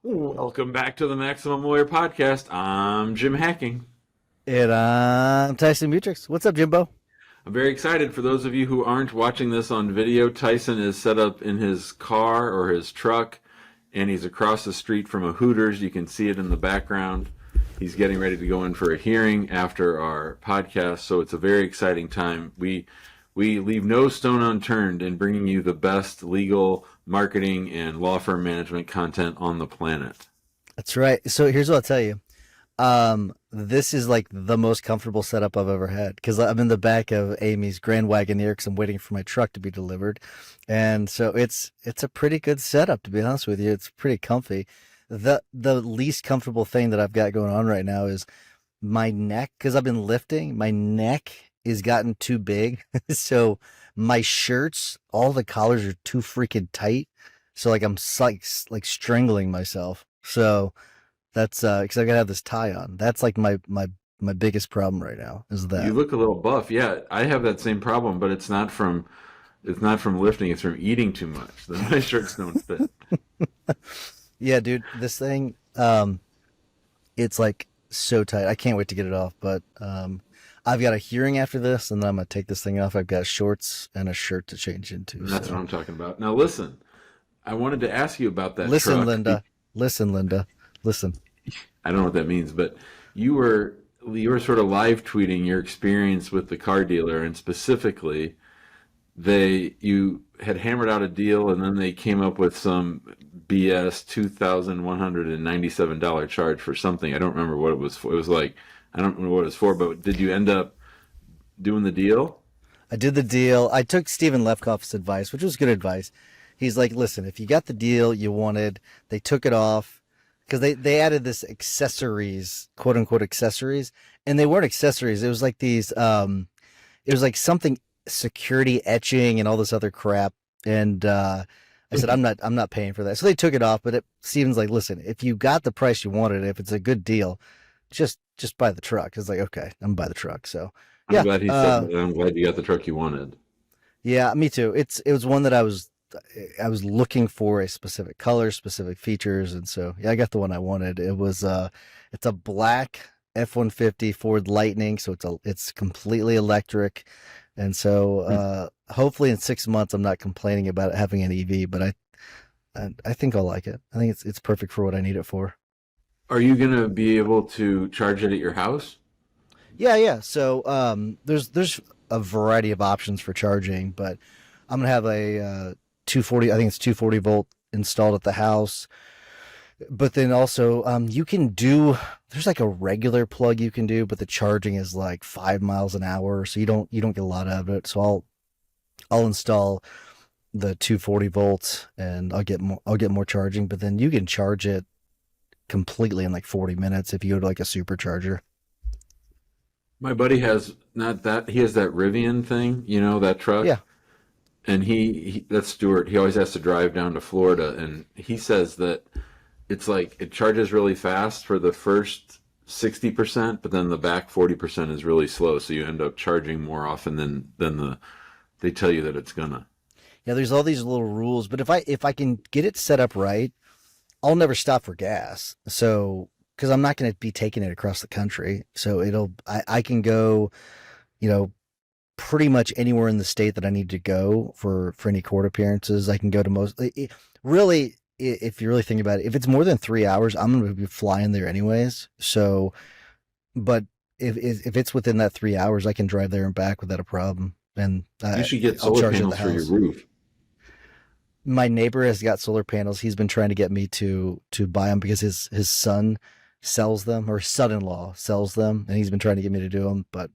Welcome back to the Maximum Lawyer Podcast. I'm Jim Hacking. And I'm Tyson Mutrux. What's up, Jimbo? I'm very excited. For those of you who aren't watching this on video, Tyson is set up in his car or his truck, and he's across the street from a Hooters. You can see it in the background. He's getting ready to go in for a hearing after our podcast, so it's a very exciting time. We leave no stone unturned in bringing you the best legal, marketing, and law firm management content on the planet. That's right. So here's what I'll tell you. This is like the most comfortable setup I've ever had because I'm in the back of Amy's Grand Wagoneer because I'm waiting for my truck to be delivered, and so it's a pretty good setup, to be honest with you. It's pretty comfy. The least comfortable thing that I've got going on right now is my neck, because I've been lifting. My neck is gotten too big, so my shirts, all the collars are too freaking tight. So like I'm like strangling myself. So that's because I gotta have this tie on. That's like my biggest problem right now is You that. look a little buff. Yeah, I have that same problem, but it's not from lifting. It's from eating too much. My shirts don't fit. Yeah, dude, this thing, it's like so tight. I can't wait to get it off, but I've got a hearing after this, and then I'm gonna take this thing off. I've got shorts and a shirt to change into. And that's what So I'm talking about. Now listen, I wanted to ask you about that listen, truck. Linda. Listen, Linda. Listen. I don't know what that means, but you were sort of live tweeting your experience with the car dealer, and specifically, you had hammered out a deal, and then they came up with some BS $2,197 charge for something. I don't remember what it was for. It was like I don't remember what it was for, but did you end up doing the deal? I did the deal. I took Stephen Lefkoff's advice, which was good advice. He's like, listen, if you got the deal you wanted, they took it off because they added this accessories, quote unquote accessories, and they weren't accessories. It was like these, it was like something security etching and all this other crap. And I said, I'm not paying for that. So they took it off. But Stephen's like, listen, if you got the price you wanted, if it's a good deal, just buy the truck. It's like, okay, I'm gonna buy the truck. So I'm yeah, glad he said that. I'm glad you got the truck you wanted. yeah, me too. It was one that I was looking for a specific color, specific features, and so yeah, I got the one I wanted. It's a black F-150 Ford Lightning, so it's completely electric, and so hopefully in 6 months I'm not complaining about it having an EV, but I think I'll like it. I think it's perfect for what I need it for. Are you gonna be able to charge it at your house? Yeah, yeah. So there's a variety of options for charging, but I'm gonna have a 240. I think it's 240 volt installed at the house. But then also, you can do. There's like a regular plug you can do, but the charging is like 5 miles an hour, so you don't get a lot out of it. So I'll install the 240 volts, and I'll get more charging. But then you can charge it completely in like 40 minutes if you go to like a supercharger. My buddy has not that. He has that Rivian thing, that truck. Yeah. And that's Stuart. He always has to drive down to Florida, and he says that it's like it charges really fast for the first 60%, but then the back 40% is really slow. So you end up charging more often than they tell you that it's gonna. Yeah, there's all these little rules, but if I can get it set up right, I'll never stop for gas. So because I'm not going to be taking it across the country, so I can go, you know, pretty much anywhere in the state that I need to go for any court appearances. I can go to really, if you really think about it, if it's more than 3 hours, I'm going to be flying there anyways. So, but if it's within that 3 hours, I can drive there and back without a problem, and You should get I'll solar charge it at the panels for your house. roof. My neighbor has got solar panels. He's been trying to get me to buy them because his son sells them, or his son-in-law sells them, and he's been trying to get me to do them. But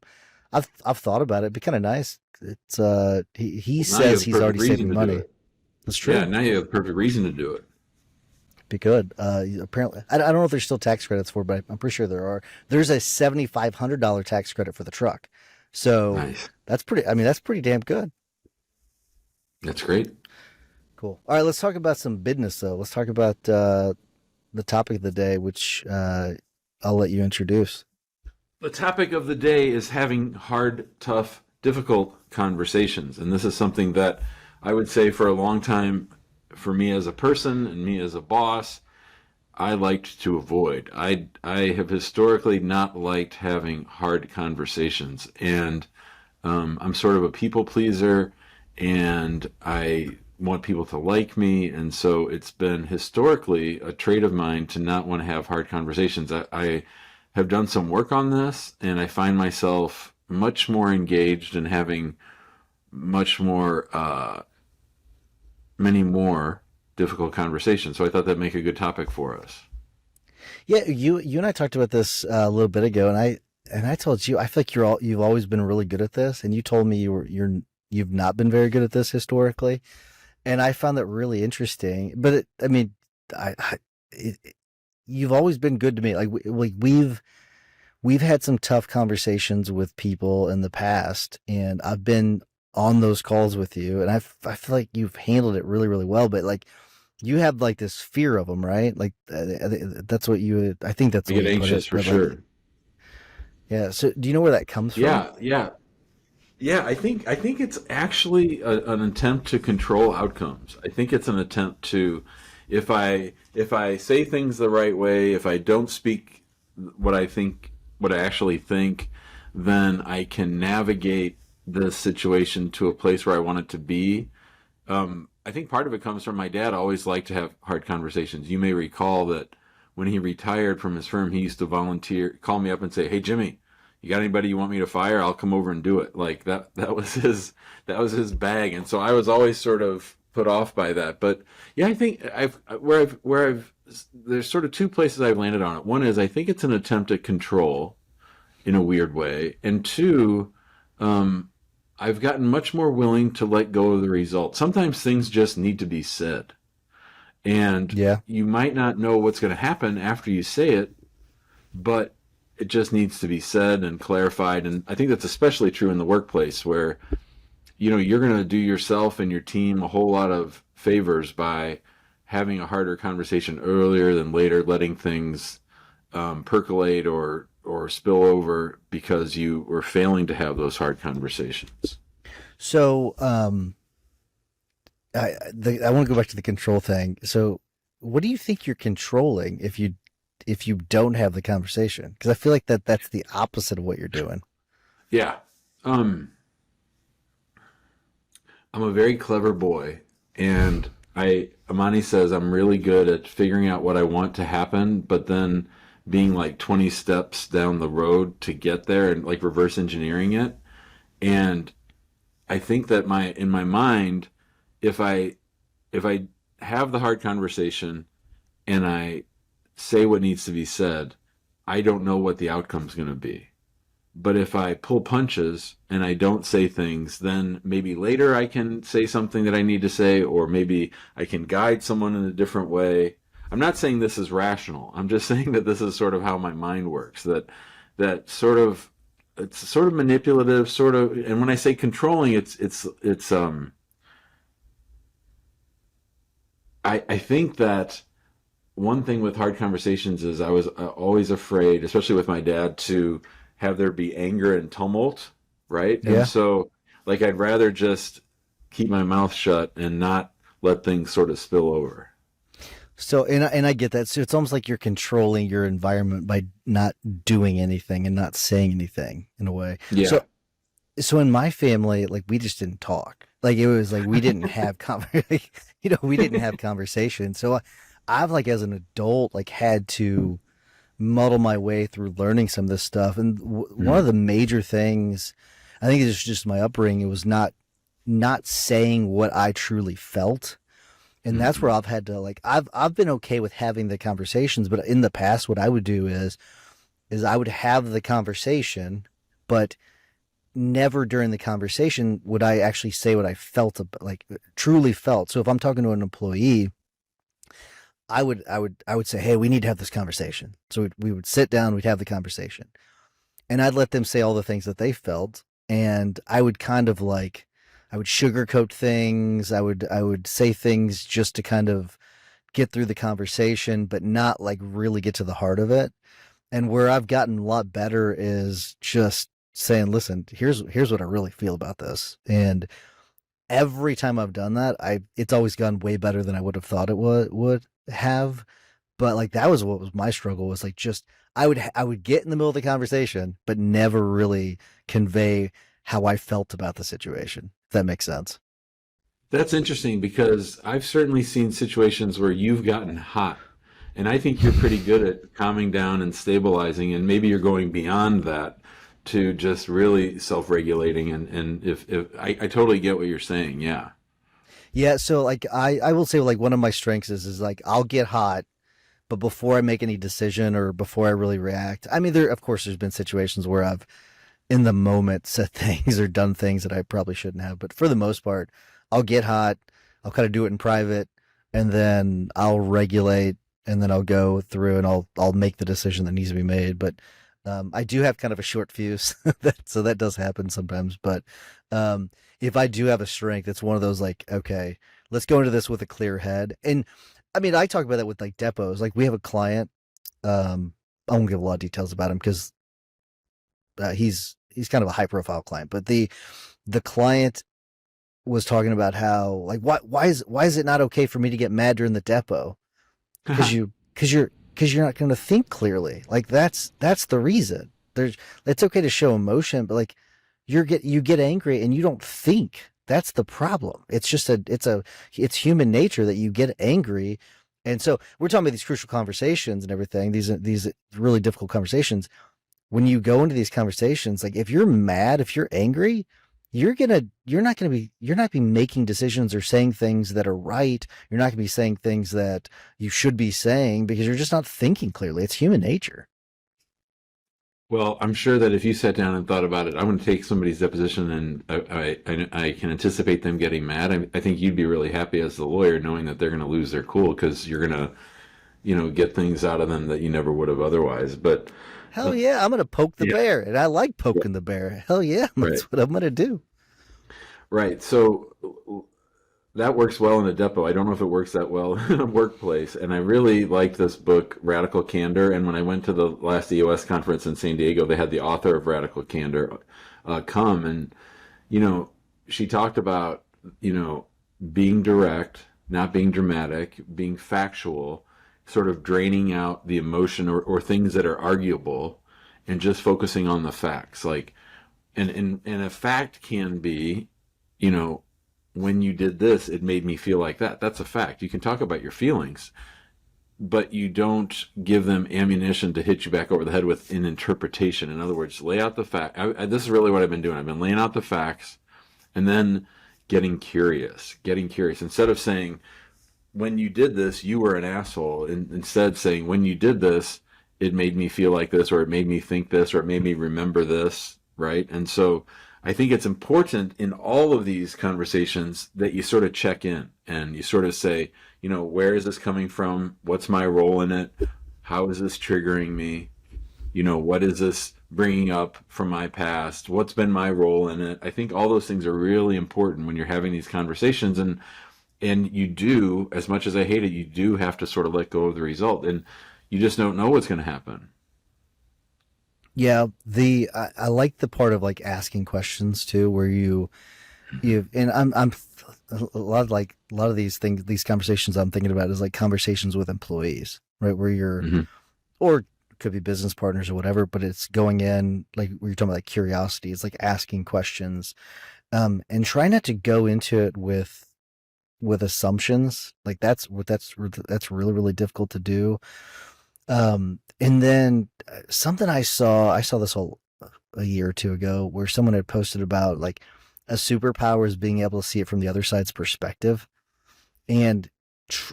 I've thought about it. It'd be kind of nice. It's he Well, now you have says a he's perfect already reason saving to do money. it. That's Yeah, true. now you have a perfect reason to do it. Be good. Apparently, I don't know if there's still tax credits for, it, but I'm pretty sure there are. There's a $7,500 tax credit for the truck, so Nice. that's pretty. I mean, that's pretty damn good. That's great. Cool. All right, let's talk about some business though. Let's talk about the topic of the day, which I'll let you introduce. The topic of the day is having hard, tough, difficult conversations. And this is something that I would say for a long time, for me as a person and me as a boss, I liked to avoid. I have historically not liked having hard conversations, and I'm sort of a people pleaser, and I want people to like me, and so it's been historically a trait of mine to not want to have hard conversations. I have done some work on this, and I find myself much more engaged and having much more, many more difficult conversations. So I thought that'd make a good topic for us. Yeah, you and I talked about this a little bit ago, and I told you I feel like you've always been really good at this, and you told me you've not been very good at this historically, and I found that really interesting. But I mean, it, you've always been good to me. Like we've had some tough conversations with people in the past, and I've been on those calls with you, and I feel like you've handled it really really well. But like you have like this fear of them, right? Like that's what you. I think that's I the way get you put anxious it. for But like, sure. yeah. So do you know where that comes from? Yeah, yeah. Yeah, I think it's actually an attempt to control outcomes. I think it's an attempt to, if I say things the right way, if I don't speak what I think, what I actually think, then I can navigate the situation to a place where I want it to be. I think part of it comes from my dad always liked to have hard conversations. You may recall that when he retired from his firm, he used to volunteer, call me up and say, "Hey Jimmy, you got anybody you want me to fire? I'll come over and do it." Like that was his bag. And so I was always sort of put off by that. But yeah, I think where I've there's sort of two places I've landed on it. One is I think it's an attempt at control in a weird way, and two, um, I've gotten much more willing to let go of the result. Sometimes things just need to be said, and Yeah. you might not know what's going to happen after you say it, but it just needs to be said and clarified. And I think that's especially true in the workplace where, you're going to do yourself and your team a whole lot of favors by having a harder conversation earlier than later, letting things percolate or spill over because you were failing to have those hard conversations. So I want to go back to the control thing. So what do you think you're controlling if you don't have the conversation? Because I feel like that's the opposite of what you're doing. Yeah. Um, I'm a very clever boy, and Amani says I'm really good at figuring out what I want to happen, but then being like 20 steps down the road to get there and like reverse engineering it. And I think that in my mind, if I have the hard conversation and I say what needs to be said, I don't know what the outcome's going to be. But if I pull punches and I don't say things, then maybe later I can say something that I need to say, or maybe I can guide someone in a different way. I'm not saying this is rational. I'm just saying that this is sort of how my mind works. That sort of it's sort of manipulative, sort of. And when I say controlling, it's. I think that one thing with hard conversations is I was always afraid, especially with my dad, to have there be anger and tumult, right? And Yeah. so, like, I'd rather just keep my mouth shut and not let things sort of spill over. So and I get that. So it's almost like you're controlling your environment by not doing anything and not saying anything in a way. Yeah. So in my family, like we just didn't talk. Like it was like we didn't have like, we didn't have conversation. So I've like as an adult like had to muddle my way through learning some of this stuff. And one of Mm. the major things, I think it's just my upbringing. It was not saying what I truly felt, and that's where Hmm. I've had to like I've been okay with having the conversations, but in the past, what I would do is I would have the conversation, but never during the conversation would I actually say what I felt like truly felt. So if I'm talking to an employee, I would say, hey, we need to have this conversation. So we would sit down, we'd have the conversation, and I'd let them say all the things that they felt, and I would kind of like I would sugarcoat things. I would say things just to kind of get through the conversation, but not like really get to the heart of it. And where I've gotten a lot better is just saying, listen, here's what I really feel about this. And every time I've done that, I it's always gone way better than I would have thought it would have. But like that was what was my struggle was like just I would get in the middle of the conversation, but never really convey how I felt about the situation. If that makes sense. That's interesting because I've certainly seen situations where you've gotten hot, and I think you're pretty good at calming down and stabilizing, and maybe you're going beyond that to just really self-regulating. And if I totally get what you're saying, yeah. Yeah, so like I will say like one of my strengths is like I'll get hot, but before I make any decision or before I really react. I mean, there of course there's been situations where I've in the moment said things or done things that I probably shouldn't have, but for the most part, I'll get hot, I'll kind of do it in private, and then I'll regulate, and then I'll go through and I'll make the decision that needs to be made. But I do have kind of a short fuse, so that does happen sometimes. But if I do have a strength, it's one of those like, okay, let's go into this with a clear head. And I mean, I talk about that with like depots. Like we have a client. I won't give a lot of details about him because he's kind of a high profile client. But the client was talking about how like why is it not okay for me to get mad during the depot? Because you're not going to think clearly. Like that's the reason. There's it's okay to show emotion, but like you get angry and you don't think. That's the problem. It's just it's human nature that you get angry. And so we're talking about these crucial conversations and everything, these really difficult conversations. When you go into these conversations, like if you're mad, if you're angry, you're not be making decisions or saying things that are right. You're not gonna be saying things that you should be saying because you're just not thinking clearly. It's human nature. Well, I'm sure that if you sat down and thought about it, I'm going to take somebody's deposition, and I can anticipate them getting mad. I think you'd be really happy as the lawyer knowing that they're going to lose their cool because you're going to, get things out of them that you never would have otherwise. But Hell uh, yeah, I'm gonna poke the yeah, bear. And I like yeah, poking the bear. Hell yeah, right, that's what I'm gonna do. right. So that works well in a depot. I don't know if it works that well in a workplace. And I really liked this book, Radical Candor. And when I went to the last EOS conference in San Diego, they had the author of Radical Candor come. And, you know, she talked about, being direct, not being dramatic, being factual, sort of draining out the emotion or things that are arguable and just focusing on the facts. Like, and a fact can be, you know, when you did this, it made me feel like that. That's a fact. You can talk about your feelings, but you don't give them ammunition to hit you back over the head with an interpretation. In other words, lay out the fact. This is really what I've been doing. I've been laying out the facts and then getting curious. Instead of saying, when you did this, you were an asshole. Instead saying, when you did this, it made me feel like this, or it made me think this, or it made me remember this, right? And so I think it's important in all of these conversations that you sort of check in and you sort of say, where is this coming from? What's my role in it? How is this triggering me? What is this bringing up from my past? What's been my role in it? I think all those things are really important when you're having these conversations. And you do, as much as I hate it, you do have to sort of let go of the result. And you just don't know what's going to happen. Yeah, I like the part of like asking questions too, where you and I'm a lot of these things, these conversations I'm thinking about is like conversations with employees, right? Where you're Hmm. or it could be business partners or whatever, but it's going in like where you're talking about like curiosity. It's like asking questions, and try not to go into it with assumptions. Like that's really really difficult to do. And then something I saw this whole a year or two ago where someone had posted about like a superpower is being able to see it from the other side's perspective. And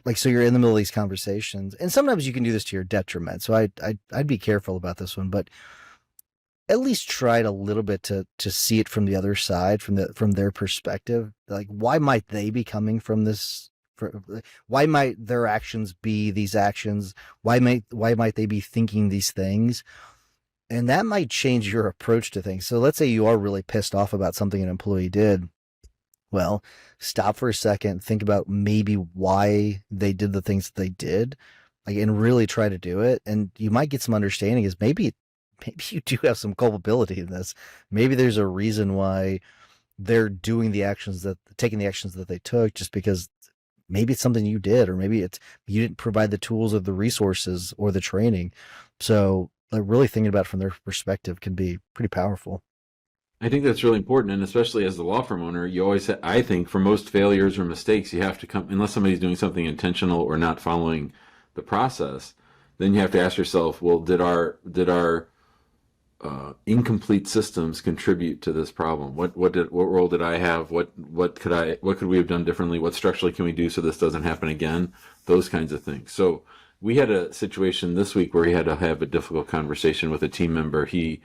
like, so you're in the middle of these conversations and sometimes you can do this to your detriment. So I'd be careful about this one, but at least try it a little bit to see it from the other side, from their perspective. Like, why might they be coming from this? Why might their actions be these actions? Why might they be thinking these things? And that might change your approach to things. So let's say you are really pissed off about something an employee did. Well, stop for a second, think about maybe why they did the things that they did, like, and really try to do it. And you might get some understanding is maybe you do have some culpability in this. Maybe there's a reason why they're taking the actions that they took just because maybe it's something you did, or maybe it's you didn't provide the tools or the resources or the training. So like really thinking about it from their perspective can be pretty powerful. I think that's really important, and especially as the law firm owner, you always, I think, for most failures or mistakes, you have to come, unless somebody's doing something intentional or not following the process, then you have to ask yourself, well, did our incomplete systems contribute to this problem? What role did I have? What could we have done differently? What structurally can we do so this doesn't happen again? Those kinds of things. So we had a situation this week where he had to have a difficult conversation with a team member. He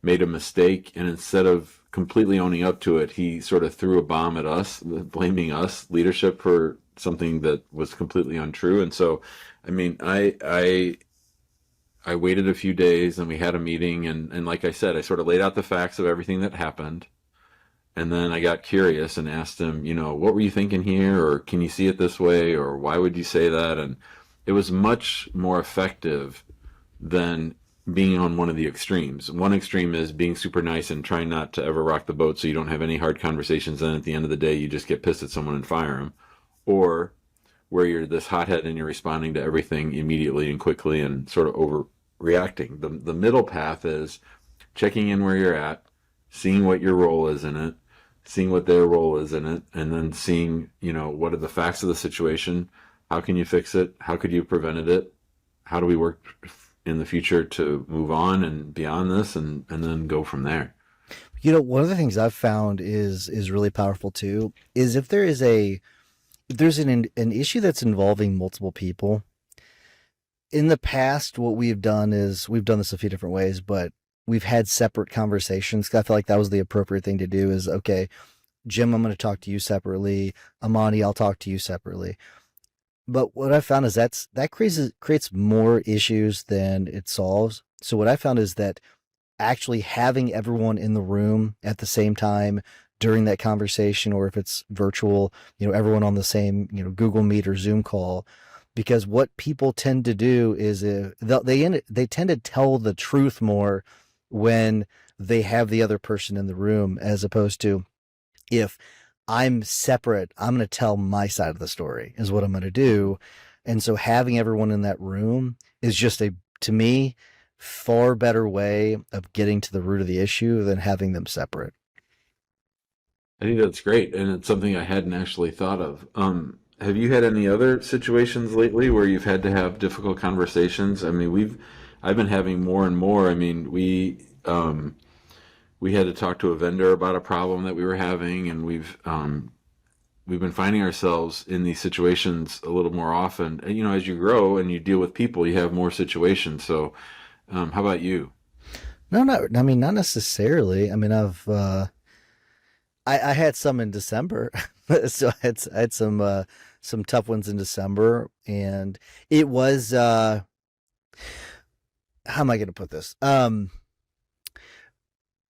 made a mistake, and instead of completely owning up to it, he sort of threw a bomb at us, blaming us, leadership, for something that was completely untrue. And so, I mean, I waited a few days, and we had a meeting, and like I said, I sort of laid out the facts of everything that happened. And then I got curious and asked him, what were you thinking here? Or can you see it this way? Or why would you say that? And it was much more effective than being on one of the extremes. One extreme is being super nice and trying not to ever rock the boat so you don't have any hard conversations. Then at the end of the day, you just get pissed at someone and fire them. Or where you're this hothead and you're responding to everything immediately and quickly and sort of overreacting. The middle path is checking in where you're at, seeing what your role is in it, seeing what their role is in it, and then seeing, what are the facts of the situation? How can you fix it? How could you have prevented it? How do we work in the future to move on and beyond this, and then go from there? One of the things I've found is really powerful too, is if there's an issue that's involving multiple people. In the past, what we've done is we've done this a few different ways, but we've had separate conversations. I feel like that was the appropriate thing to do is, okay, Jim, I'm going to talk to you separately. Amani, I'll talk to you separately. But what I found is that creates more issues than it solves. So what I found is that actually having everyone in the room at the same time during that conversation, or if it's virtual, everyone on the same, Google Meet or Zoom call, because what people tend to do is they tend to tell the truth more when they have the other person in the room, as opposed to if I'm separate, I'm going to tell my side of the story is what I'm going to do. And so having everyone in that room is just to me, far better way of getting to the root of the issue than having them separate. I think that's great, and it's something I hadn't actually thought of. Have you had any other situations lately where you've had to have difficult conversations? I mean, I've been having more and more. I mean, we had to talk to a vendor about a problem that we were having, and we've been finding ourselves in these situations a little more often. And, as you grow and you deal with people, you have more situations. So, how about you? No, I mean, not necessarily. I mean, I had some in December, so I had some tough ones in December, and it was how am I going to put this?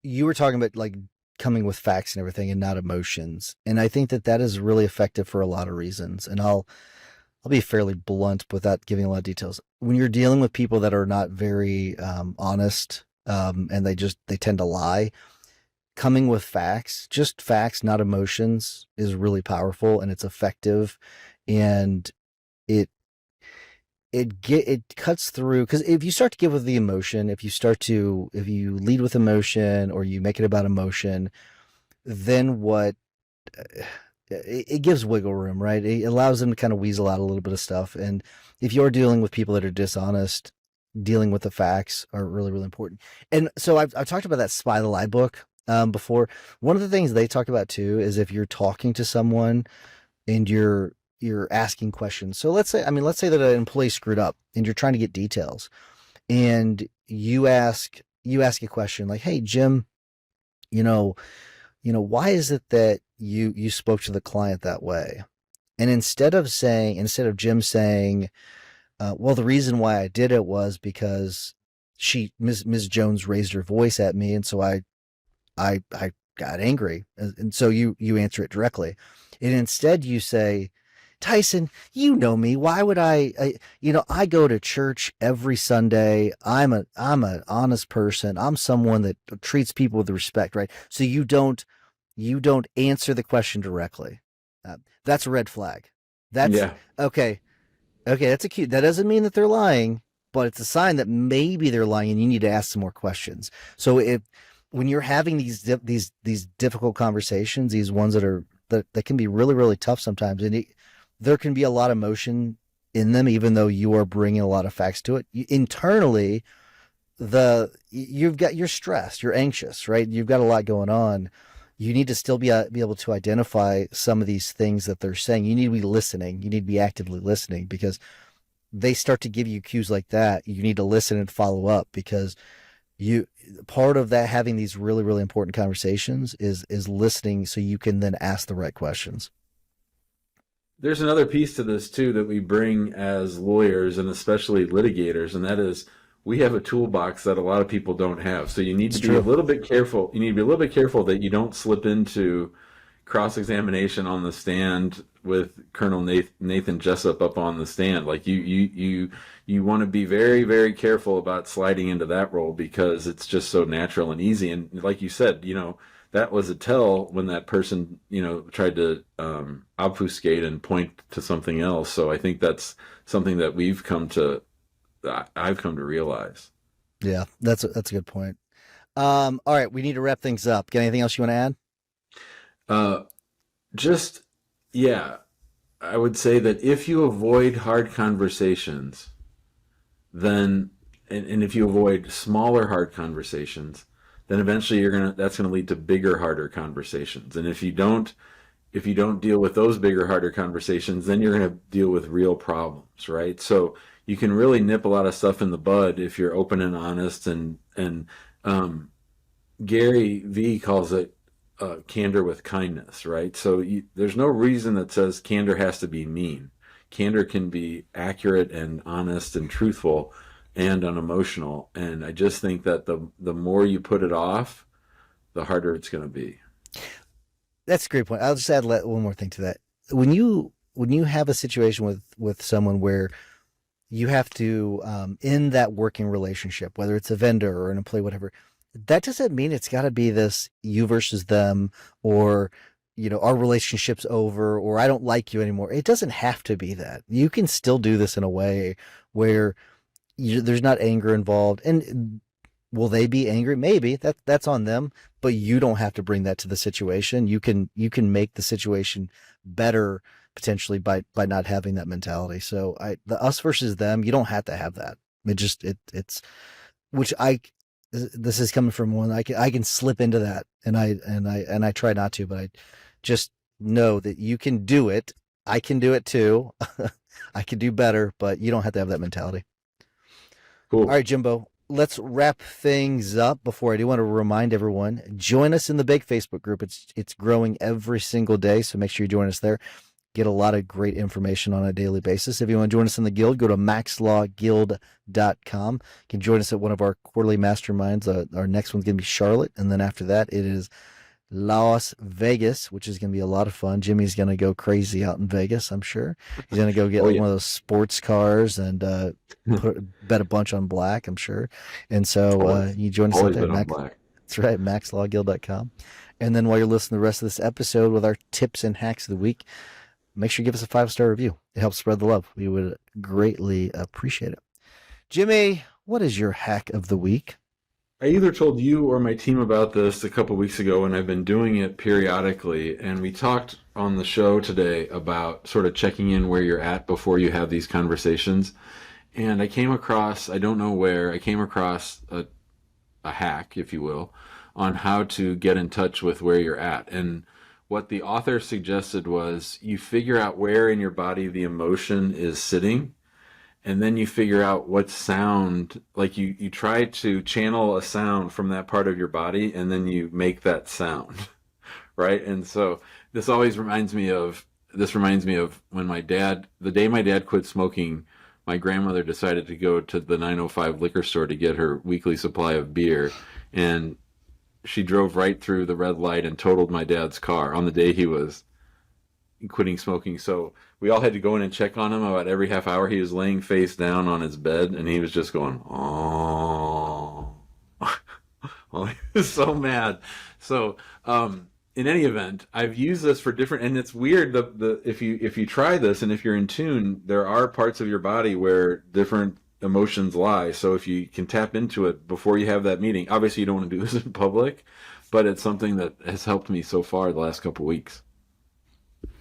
You were talking about like coming with facts and everything, and not emotions, and I think that is really effective for a lot of reasons. And I'll be fairly blunt without giving a lot of details. When you're dealing with people that are not very honest, and they tend to lie, coming with facts, just facts, not emotions, is really powerful, and it's effective, and it cuts through, because if you start to give with the emotion, if you lead with emotion, or you make it about emotion, then it gives wiggle room, right? It allows them to kind of weasel out a little bit of stuff. And if you're dealing with people that are dishonest, dealing with the facts are really, really important. And so I've talked about that Spy the Lie book before. One of the things they talked about too is if you're talking to someone and you're asking questions. So let's say that an employee screwed up and you're trying to get details, and you ask a question like, "Hey, Jim, why is it that you spoke to the client that way?" And instead of Jim saying, "Well, the reason why I did it was because Ms. Jones raised her voice at me, and so I got angry," and so you answer it directly, and instead you say, "Tyson, you know me. Why would I go to church every Sunday. I'm an honest person. I'm someone that treats people with respect," right? So you don't answer the question directly. That's a red flag. That's Yeah. okay. Okay, that's a cute. That doesn't mean that they're lying, but it's a sign that maybe they're lying, and you need to ask some more questions. So if when you're having these difficult conversations, these ones that can be really really tough sometimes, and there can be a lot of emotion in them, even though you are bringing a lot of facts to it. Internally, you're stressed, you're anxious, right? You've got a lot going on. You need to still be able to identify some of these things that they're saying. You need to be listening. You need to be actively listening because they start to give you cues like that. You need to listen and follow up because you part of that having these really really important conversations is listening so you can then ask the right questions. There's another piece to this too that we bring as lawyers and especially litigators, and that is we have a toolbox that a lot of people don't have. So you need It's to be a true. little bit careful. You need to be a little bit careful that you don't slip into cross-examination on the stand with Colonel Nathan Jessup up on the stand. Like you want to be very very careful about sliding into that role because it's just so natural and easy. And like you said, that was a tell when that person tried to obfuscate and point to something else. So I think that's something that I've come to realize. Yeah, that's a good point. All right, we need to wrap things up. Got anything else you want to add? Uh, just yeah, I would say that if you avoid hard conversations, then and if you avoid smaller hard conversations, then eventually that's gonna lead to bigger, harder conversations. And if you don't deal with those bigger, harder conversations, then you're gonna deal with real problems, right? So you can really nip a lot of stuff in the bud if you're open and honest and um, Gary V calls it candor with kindness, right? So there's no reason that says candor has to be mean. Candor can be accurate and honest and truthful and unemotional. And I just think that the more you put it off, the harder it's going to be. That's a great point. I'll just add one more thing to that. When you have a situation with someone where you have to in that working relationship, whether it's a vendor or an employee, whatever, that doesn't mean it's got to be this you versus them or our relationship's over or I don't like you anymore. It doesn't have to be that. You can still do this in a way where there's not anger involved. And will they be angry? Maybe that's on them, but you don't have to bring that to the situation. You can make the situation better potentially by not having that mentality. So the us versus them, you don't have to have that. It's which I this is coming from one I can slip into that and I try not to, but I just know that you can do it. I can do it too. I can do better, but you don't have to have that mentality. All Cool. right, Jimbo, let's wrap things up. Before I do want to remind everyone, join us in the big Facebook group. It's growing every single day, so make sure you join us there. Get a lot of great information on a daily basis. If you want to join us in the guild, go to maxlawguild.com. You can join us at one of our quarterly masterminds. Our next one's going to be Charlotte, and then after that, it is Las Vegas, which is going to be a lot of fun. Jimmy's going to go crazy out in Vegas, I'm sure. He's going to go get Oh like yeah. one of those sports cars and bet a bunch on black, I'm sure. And so Always. you join us out Always there, been on Max. black. That's right, maxlawguild.com. And then while you're listening to the rest of this episode with our tips and hacks of the week, make sure you give us a 5-star review. It helps spread the love. We would greatly appreciate it. Jimmy, what is your hack of the week? I either told you or my team about this a couple weeks ago, and I've been doing it periodically. And we talked on the show today about sort of checking in where you're at before you have these conversations. And I don't know where, I came across a hack, if you will, on how to get in touch with where you're at. And what the author suggested was you figure out where in your body the emotion is sitting, and then you figure out what sound, like you try to channel a sound from that part of your body, and then you make that sound, right? And so this reminds me of when the day my dad quit smoking, my grandmother decided to go to the 905 liquor store to get her weekly supply of beer, and she drove right through the red light and totaled my dad's car on the day he was quitting smoking. So we all had to go in and check on him about every half hour. He was laying face down on his bed and he was just going, oh, oh, he was so mad. So, in any event, I've used this for different, and it's weird. The if you try this and if you're in tune, there are parts of your body where different emotions lie. So if you can tap into it before you have that meeting, obviously you don't want to do this in public, but it's something that has helped me so far the last couple weeks.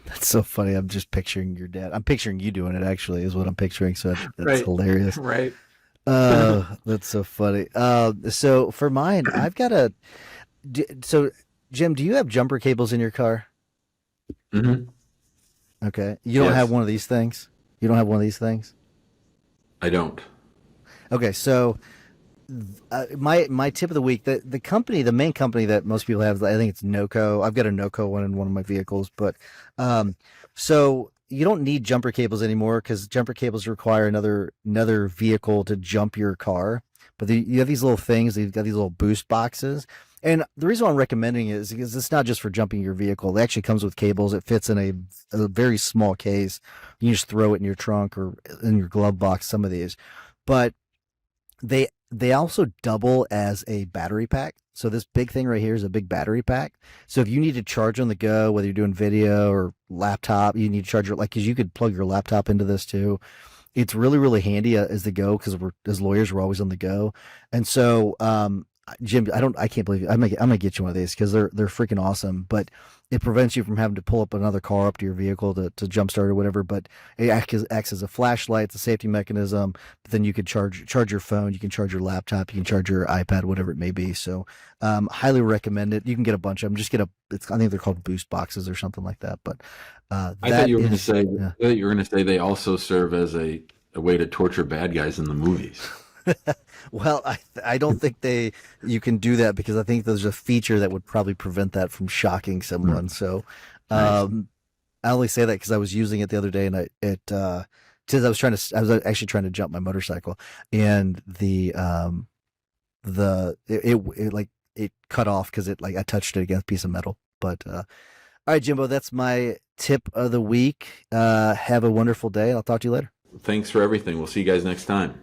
That's so funny. I'm just picturing your dad. I'm picturing you doing it. Actually, is what I'm picturing. So that's Right, hilarious. right. That's so funny. So for mine, I've got so Jim, do you have jumper cables in your car? Hmm. Okay. You don't have Yes, one of these things? You don't have one of these things? I don't. Okay. So my tip of the week, the company, the main company that most people have, I think it's NOCO. I've got a NOCO one in one of my vehicles, but um, so you don't need jumper cables anymore because jumper cables require another vehicle to jump your car. But you have these little things. You've got these little boost boxes. And the reason why I'm recommending it is because it's not just for jumping your vehicle. It actually comes with cables. It fits in a very small case. You can just throw it in your trunk or in your glove box, some of these. But they also double as a battery pack. So this big thing right here is a big battery pack. So if you need to charge on the go, whether you're doing video or laptop, you need to charge your, like, because you could plug your laptop into this too. It's really really handy as the go because we're as lawyers we're always on the go. And so Jim, I can't believe I'm gonna get you one of these because they're freaking awesome. But it prevents you from having to pull up another car up to your vehicle to jumpstart or whatever. But it acts as a flashlight, it's a safety mechanism. But then you could charge your phone, you can charge your laptop, you can charge your iPad, whatever it may be. So highly recommend it. You can get a bunch of them. Just get I think they're called boost boxes or something like that. But I thought that you were going to is say yeah. I thought you were going to say they also serve as a way to torture bad guys in the movies. Well, I don't think you can do that because I think there's a feature that would probably prevent that from shocking Hmm. someone. So, Nice. um, I only say that because I was using it the other day and since I was actually trying to jump my motorcycle and it cut off because it like I touched it against a piece of metal. But all right, Jimbo, that's my tip of the week. Have a wonderful day. I'll talk to you later. Thanks for everything. We'll see you guys next time.